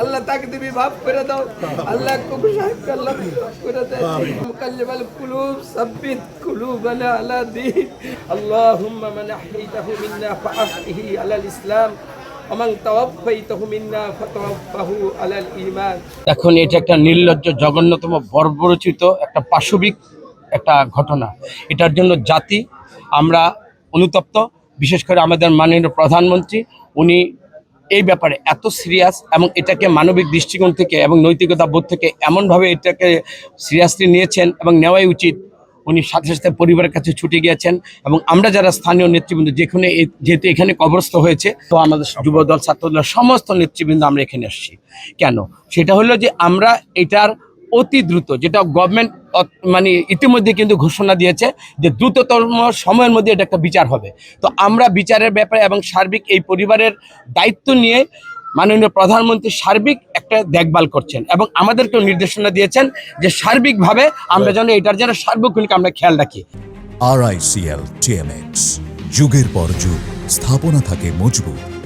আল্লাহ তাকে তুমি মাফ করে দাও। আল্লাহ কবুল সাহেবকে আল্লাহ মাফ করে দেয়। মুকাল্লিবাল কুলুব সাব্বিত কুলুবানা আলা দীন। আল্লাহুম্মা মান আহইতাহু মিন্না ফাআহইহি আলাল ইসলাম ওয়া মান তাওয়াফাইতাহু মিন্না ফাতাওয়াফাহু আলাল ঈমান। এখন এটা একটা নির্লজ্জ, জঘন্যতম, বর্বরচিত একটা পাশবিক একটা ঘটনা। এটার জন্য জাতি আমরা অনুতপ্ত। বিশেষ করে আমাদের মাননীয় প্রধানমন্ত্রী, উনি এই ব্যাপারে এত সিরিয়াস এবং এটাকে মানবিক দৃষ্টিকোণ থেকে এবং নৈতিকতা বোধ থেকে এমনভাবে এটাকে সিরিয়াসলি নিয়েছেন এবং নেওয়াই উচিত। উনি সাথে সাথে পরিবারের কাছে ছুটে গিয়েছেন এবং আমরা যারা স্থানীয় নেতৃবৃন্দ, যেহেতু এখানে কবরস্থ হয়েছে, তো আমাদের যুবদল, ছাত্রদল, সমস্ত নেতৃবৃন্দ আমরা এখানে আসছি। কেন? সেটা হলো যে আমরা এটার অতি দ্রুত, যেটা গভর্নমেন্ট মানে ইতিমধ্যে কিন্তু ঘোষণা দিয়েছে যে দ্রুততম সময়ের মধ্যে এটা একটা বিচার হবে। তো আমরা বিচারের ব্যাপারে এবং সার্বিক এই পরিবারের দায়িত্ব নিয়ে মাননীয় প্রধানমন্ত্রী সার্বিক একটা দেখভাল করছেন এবং আমাদেরকেও নির্দেশনা দিয়েছেন যে সার্বিকভাবে আমরা যেন এটার যেন সার্বক্ষণিক আমরা খেয়াল রাখি। RICL TMX, যুগের পর যুগ স্থাপনা থাকে মজবুত।